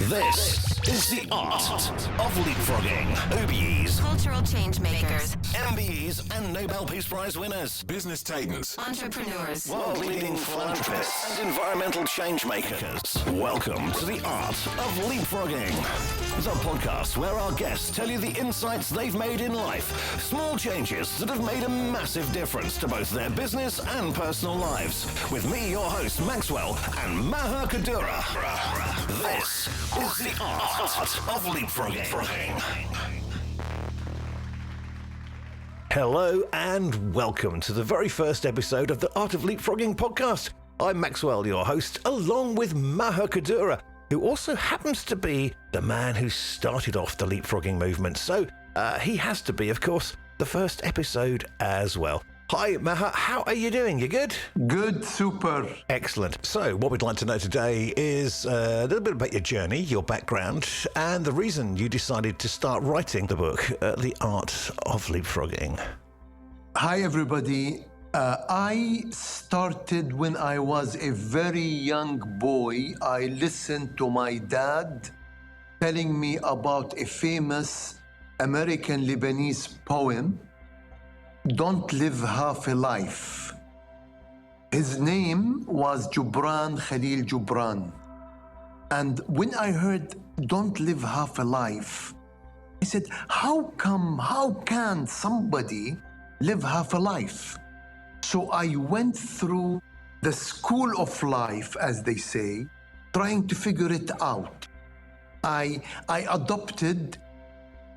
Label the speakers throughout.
Speaker 1: This is the art of leapfrogging. OBEs,
Speaker 2: cultural change makers,
Speaker 1: MBEs, and Nobel Peace Prize winners,
Speaker 3: business titans,
Speaker 2: entrepreneurs,
Speaker 1: world-leading philanthropists, and environmental change makers. Welcome to the art of leapfrogging, the podcast where our guests tell you the insights they've made in life, small changes that have made a massive difference to both their business and personal lives. With me, your host, Maxwell, and Maher Kaddoura. This is the art of leapfrogging. Hello and welcome to the very first episode of the Art of Leapfrogging podcast. I'm Maxwell, your host, along with Maher Kaddoura, who also happens to be the man who started off the leapfrogging movement. So he has to be, of course, the first episode as well. Hi, Maher. How are you doing? You good?
Speaker 4: Good, super.
Speaker 1: Excellent. So what we'd like to know today is a little bit about your journey, your background, and the reason you decided to start writing the book, The Art of Leapfrogging.
Speaker 4: Hi, everybody. I started when I was a very young boy. I listened to my dad telling me about a famous American Lebanese poem, "Don't Live Half a Life." His name was Khalil Gibran. And when I heard "Don't Live Half a Life," I said, how can somebody live half a life? So I went through the school of life, as they say, trying to figure it out. I adopted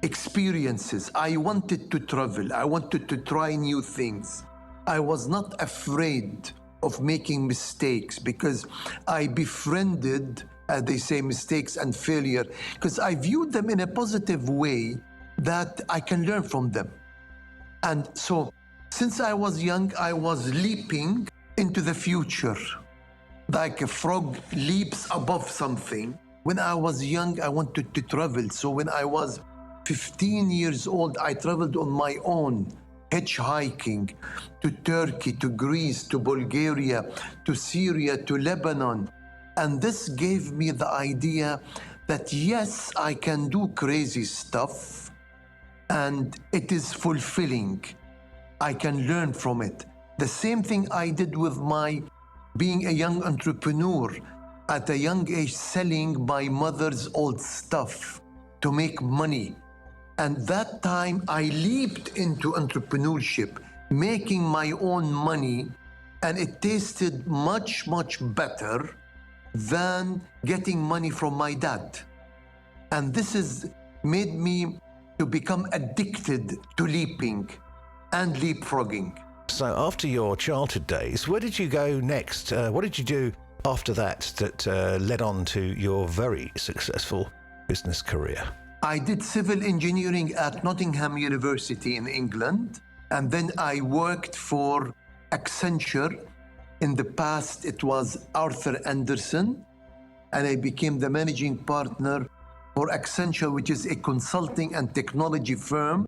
Speaker 4: experiences. I wanted to travel. I wanted to try new things. I was not afraid of making mistakes because I befriended, as they say, mistakes and failure, because I viewed them in a positive way that I can learn from them. And so since I was young, I was leaping into the future, like a frog leaps above something. When I was young, I wanted to travel. So when I was 15 years old, I traveled on my own, hitchhiking to Turkey, to Greece, to Bulgaria, to Syria, to Lebanon. And this gave me the idea that yes, I can do crazy stuff and it is fulfilling. I can learn from it. The same thing I did with my being a young entrepreneur at a young age, selling my mother's old stuff to make money. And that time I leaped into entrepreneurship, making my own money, and it tasted much, much better than getting money from my dad. And this has made me to become addicted to leaping and leapfrogging.
Speaker 1: So after your childhood days, where did you go next? What did you do after that led on to your very successful business career?
Speaker 4: I did civil engineering at Nottingham University in England, and then I worked for Accenture. In the past, it was Arthur Andersen, and I became the managing partner for Accenture, which is a consulting and technology firm.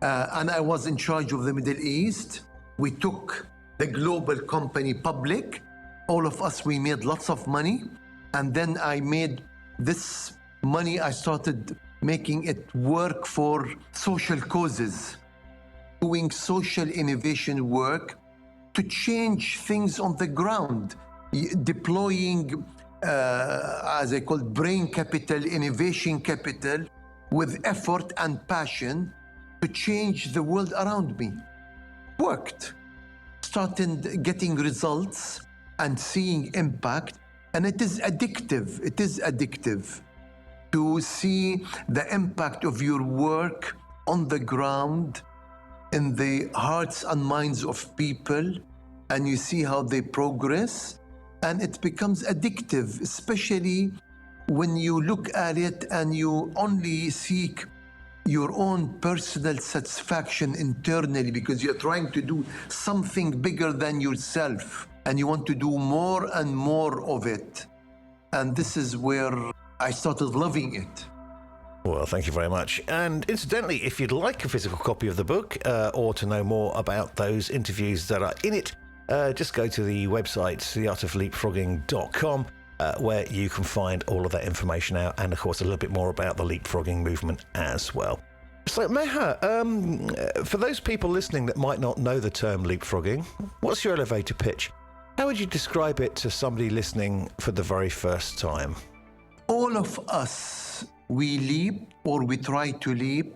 Speaker 4: And I was in charge of the Middle East. We took the global company public. All of us, we made lots of money. And then I made this money, I started making it work for social causes, doing social innovation work to change things on the ground, deploying, as I call it, brain capital, innovation capital, with effort and passion to change the world around me. Worked. Started getting results and seeing impact, and it is addictive. It is addictive to see the impact of your work on the ground, in the hearts and minds of people, and you see how they progress, and it becomes addictive, especially when you look at it and you only seek your own personal satisfaction internally because you're trying to do something bigger than yourself and you want to do more and more of it. And this is where I started loving it.
Speaker 1: Well, thank you very much. And incidentally, if you'd like a physical copy of the book or to know more about those interviews that are in it, just go to the website, theartofleapfrogging.com, where you can find all of that information out, and of course a little bit more about the leapfrogging movement as well. So Maher, for those people listening that might not know the term leapfrogging, what's your elevator pitch? How would you describe it to somebody listening for the very first time?
Speaker 4: All of us, we leap or we try to leap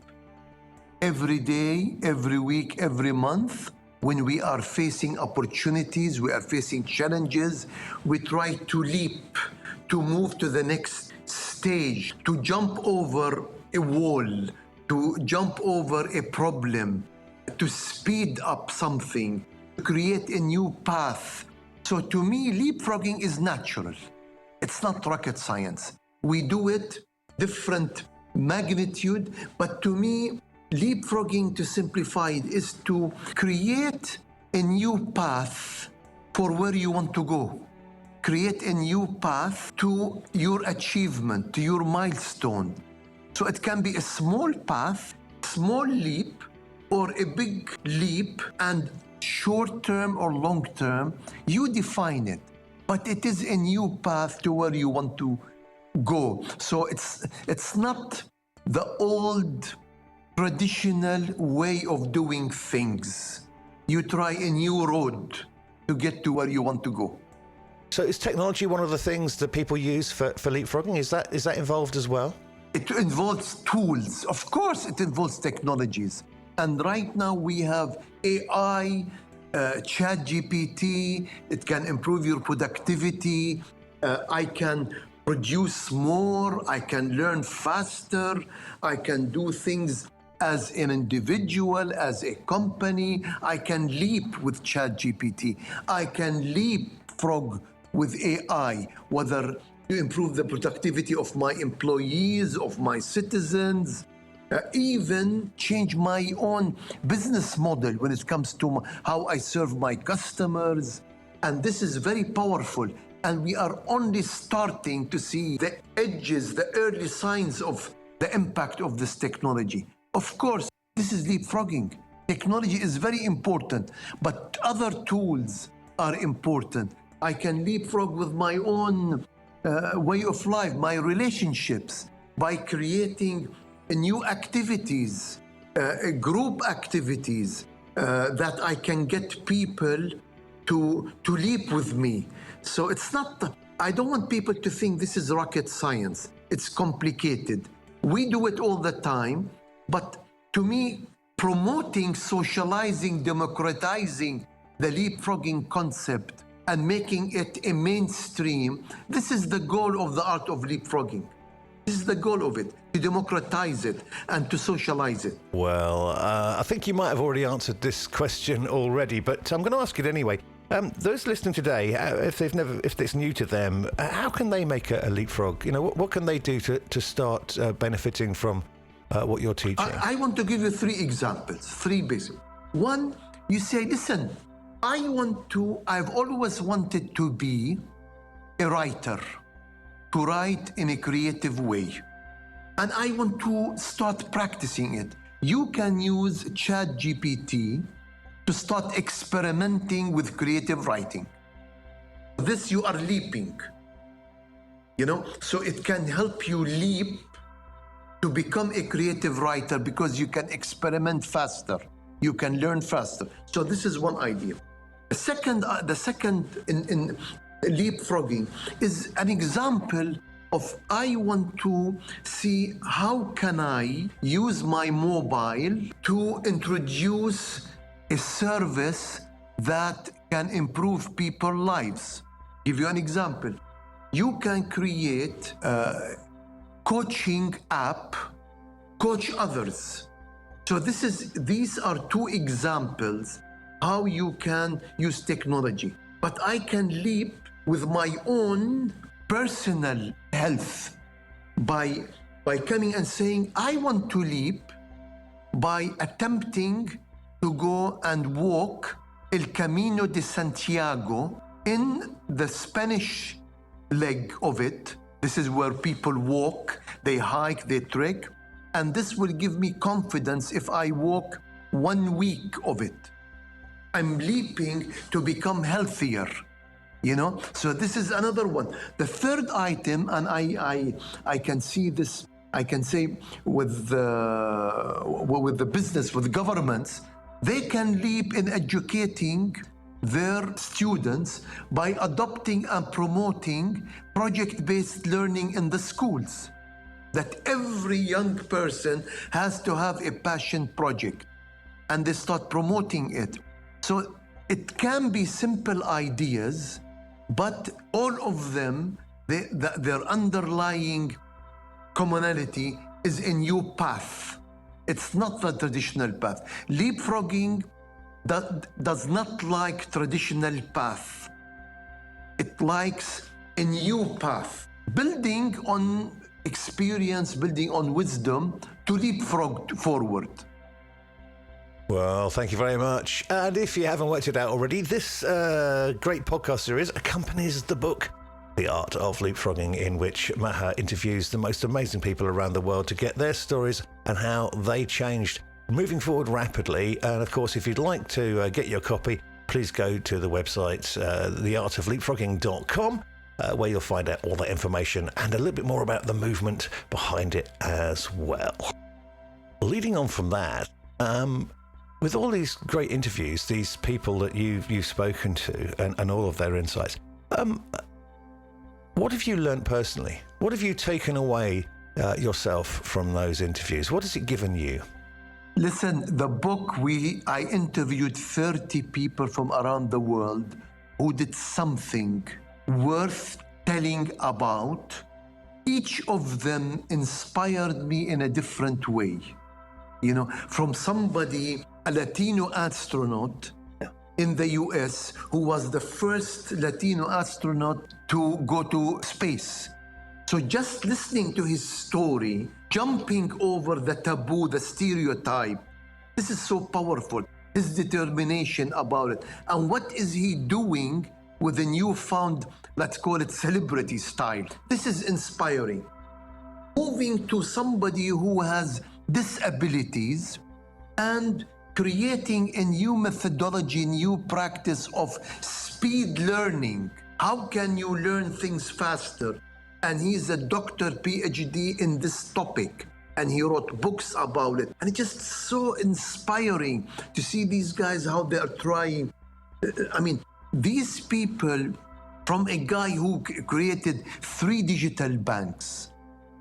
Speaker 4: every day, every week, every month. When we are facing opportunities, we are facing challenges, we try to leap, to move to the next stage, to jump over a wall, to jump over a problem, to speed up something, to create a new path. So to me, leapfrogging is natural. It's not rocket science. We do it different magnitude, but to me, leapfrogging, to simplify it, is to create a new path for where you want to go. Create a new path to your achievement, to your milestone. So it can be a small path, small leap, or a big leap, and short term or long term, you define it. But it is a new path to where you want to go. So it's not the old traditional way of doing things. You try a new road to get to where you want to go.
Speaker 1: So is technology one of the things that people use for leapfrogging? Is that involved as well?
Speaker 4: It involves tools. Of course, it involves technologies. And right now we have AI, ChatGPT. It can improve your productivity. I can produce more. I can learn faster. I can do things as an individual, as a company. I can leap with ChatGPT. I can leapfrog with AI, whether to improve the productivity of my employees, of my citizens, even change my own business model when it comes to how I serve my customers. And this is very powerful. And we are only starting to see the edges, the early signs of the impact of this technology. Of course, this is leapfrogging. Technology is very important, but other tools are important. I can leapfrog with my own way of life, my relationships, by creating new activities, group activities that I can get people to leap with me. So it's not, I don't want people to think this is rocket science. It's complicated. We do it all the time, but to me, promoting, socializing, democratizing the leapfrogging concept and making it a mainstream, this is the goal of the art of leapfrogging. This is the goal of it, to democratize it and to socialize it.
Speaker 1: Well, I think you might have already answered this question already, but I'm going to ask it anyway. Those listening today, if it's new to them, how can they make a leapfrog? You know, what can they do to start benefiting from what you're teaching?
Speaker 4: I want to give you three examples, three basic. One, you say, listen, I've always wanted to be a writer, to write in a creative way. And I want to start practicing it. You can use ChatGPT to start experimenting with creative writing. This you are leaping, so it can help you leap to become a creative writer because you can experiment faster. You can learn faster. So this is one idea. The second in leapfrogging is an example of I want to see how can I use my mobile to introduce a service that can improve people's lives. Give you an example. You can create a coaching app, coach others. So these are two examples how you can use technology. But I can leap with my own personal health by coming and saying, I want to leap by attempting to go and walk El Camino de Santiago in the Spanish leg of it. This is where people walk, they hike, they trek. And this will give me confidence if I walk 1 week of it. I'm leaping to become healthier. You know, so this is another one. The third item, and I can see this, I can say with the business, with the governments, they can leap in educating their students by adopting and promoting project-based learning in the schools. That every young person has to have a passion project, and they start promoting it. So it can be simple ideas, but all of them, their underlying commonality is a new path. It's not the traditional path. Leapfrogging does not like traditional path. It likes a new path, building on experience, building on wisdom to leapfrog forward.
Speaker 3: Well, thank you very much. And if you haven't worked it out already, this great podcast series accompanies the book, The Art of Leapfrogging, in which Maher interviews the most amazing people around the world to get their stories and how they changed, moving forward rapidly. And of course, if you'd like to get your copy, please go to the website, theartofleapfrogging.com, where you'll find out all that information and a little bit more about the movement behind it as well. Leading on from that, with all these great interviews, these people that you've spoken to and all of their insights, what have you learned personally? What have you taken away yourself from those interviews? What has it given you?
Speaker 4: Listen, the book, I interviewed 30 people from around the world who did something worth telling about. Each of them inspired me in a different way. You know, from somebody, a Latino astronaut in the US, who was the first Latino astronaut to go to space. So just listening to his story, jumping over the taboo, the stereotype, this is so powerful. His determination about it. And what is he doing with a newfound, let's call it celebrity style? This is inspiring. Moving to somebody who has disabilities and creating a new methodology, new practice of speed learning. How can you learn things faster? And he's a doctor, PhD in this topic, and he wrote books about it. And it's just so inspiring to see these guys, how they are trying. I mean, these people, from a guy who created 3 digital banks.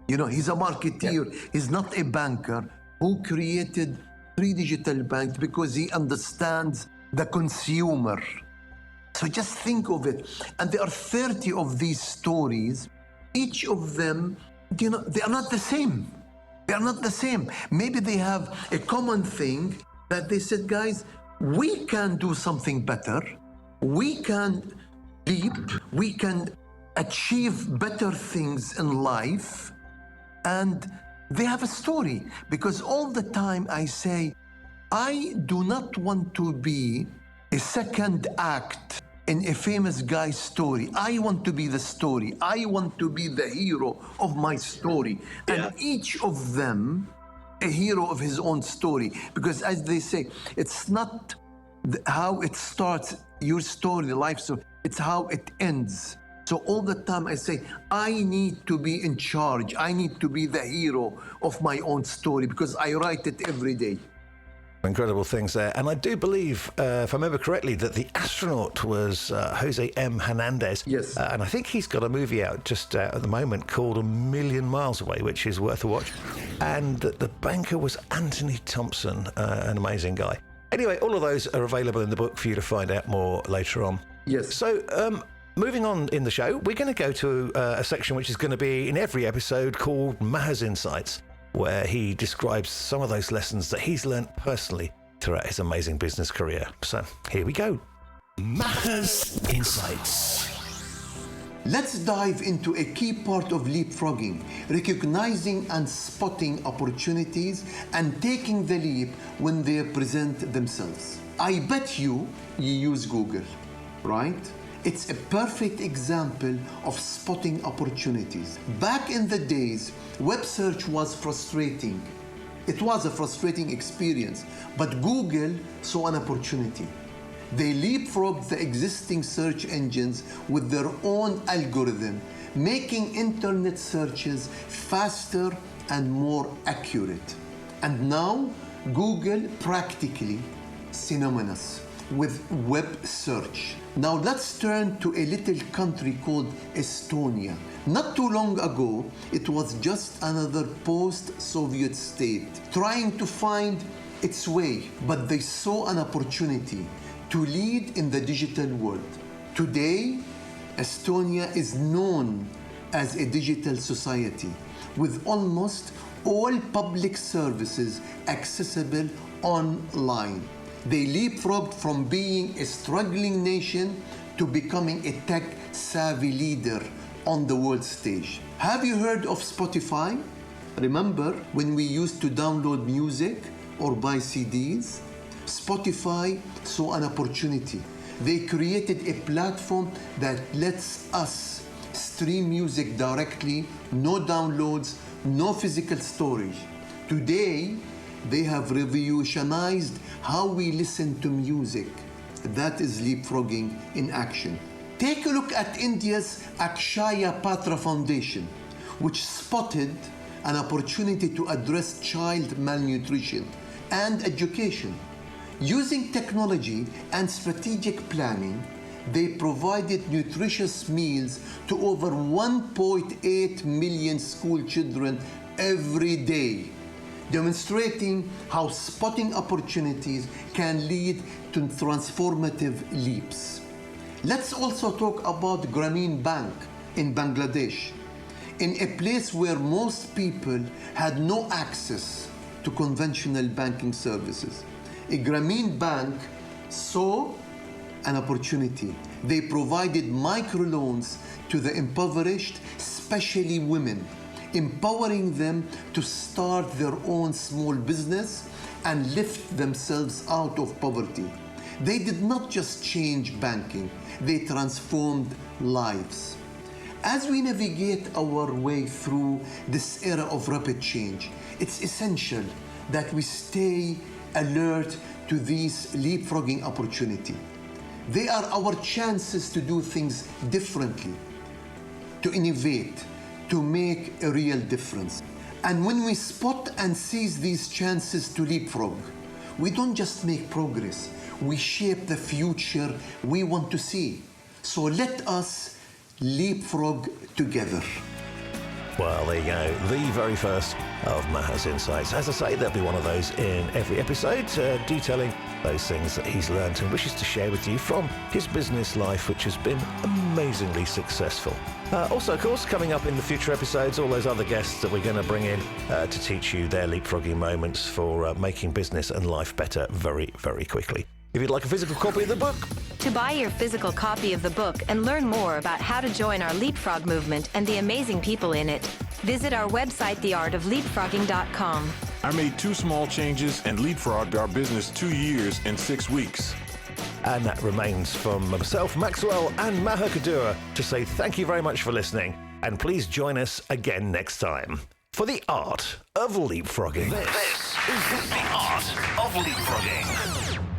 Speaker 4: You know, he's a marketeer, he's not a banker, who created 3 digital banks because he understands the consumer. So just think of it. And there are 30 of these stories. Each of them, you know, they are not the same. They are not the same. Maybe they have a common thing that they said, guys, we can do something better. We can leap. We can achieve better things in life. And they have a story, because all the time I say, I do not want to be a second act in a famous guy's story. I want to be the story. I want to be the hero of my story. Yeah. And each of them a hero of his own story. Because as they say, it's not how it starts, your story, the life story, it's how it ends. So all the time I say, I need to be in charge. I need to be the hero of my own story because I write it every day.
Speaker 3: Incredible things there. And I do believe, if I remember correctly, that the astronaut was Jose M. Hernandez.
Speaker 4: Yes.
Speaker 3: And I think he's got a movie out just at the moment called A Million Miles Away, which is worth a watch. And the banker was Anthony Thompson, an amazing guy. Anyway, all of those are available in the book for you to find out more later on.
Speaker 4: Yes.
Speaker 3: So, moving on in the show, we're going to go to a section which is going to be in every episode called Maher's Insights, where he describes some of those lessons that he's learned personally throughout his amazing business career. So here we go.
Speaker 1: Maher's Insights.
Speaker 4: Let's dive into a key part of leapfrogging, recognizing and spotting opportunities and taking the leap when they present themselves. I bet you use Google, right? It's a perfect example of spotting opportunities. Back in the days, web search was frustrating. It was a frustrating experience, but Google saw an opportunity. They leapfrog the existing search engines with their own algorithm, making internet searches faster and more accurate. And now, Google practically synonymous with web search. Now let's turn to a little country called Estonia. Not too long ago, it was just another post-Soviet state trying to find its way, but they saw an opportunity to lead in the digital world. Today, Estonia is known as a digital society with almost all public services accessible online. They leapfrogged from being a struggling nation to becoming a tech-savvy leader on the world stage. Have you heard of Spotify? Remember when we used to download music or buy CDs? Spotify saw an opportunity. They created a platform that lets us stream music directly, no downloads, no physical storage. Today, they have revolutionized how we listen to music. That is leapfrogging in action. Take a look at India's Akshaya Patra Foundation, which spotted an opportunity to address child malnutrition and education. Using technology and strategic planning, they provided nutritious meals to over 1.8 million school children every day, demonstrating how spotting opportunities can lead to transformative leaps. Let's also talk about Grameen Bank in Bangladesh, in a place where most people had no access to conventional banking services. A Grameen Bank saw an opportunity. They provided microloans to the impoverished, especially women, empowering them to start their own small business and lift themselves out of poverty. They did not just change banking, they transformed lives. As we navigate our way through this era of rapid change, it's essential that we stay alert to these leapfrogging opportunities. They are our chances to do things differently, to innovate, to make a real difference. And when we spot and seize these chances to leapfrog, we don't just make progress, we shape the future we want to see. So let us leapfrog together.
Speaker 3: Well, there you go. The very first of Maher's insights. As I say, there'll be one of those in every episode, detailing those things that he's learned and wishes to share with you from his business life, which has been amazingly successful. Also, of course, coming up in the future episodes, all those other guests that we're going to bring in to teach you their leapfrogging moments for making business and life better very, very quickly. If you'd like a physical copy of the book,
Speaker 2: To buy your physical copy of the book and learn more about how to join our leapfrog movement and the amazing people in it, visit our website, theartofleapfrogging.com.
Speaker 5: I made 2 small changes and leapfrogged our business 2 years and 6 weeks.
Speaker 3: and that remains from myself, Maxwell, and Maher Kaddoura to say thank you very much for listening, and please join us again next time for the Art of Leapfrogging.
Speaker 1: This is the Art of Leapfrogging.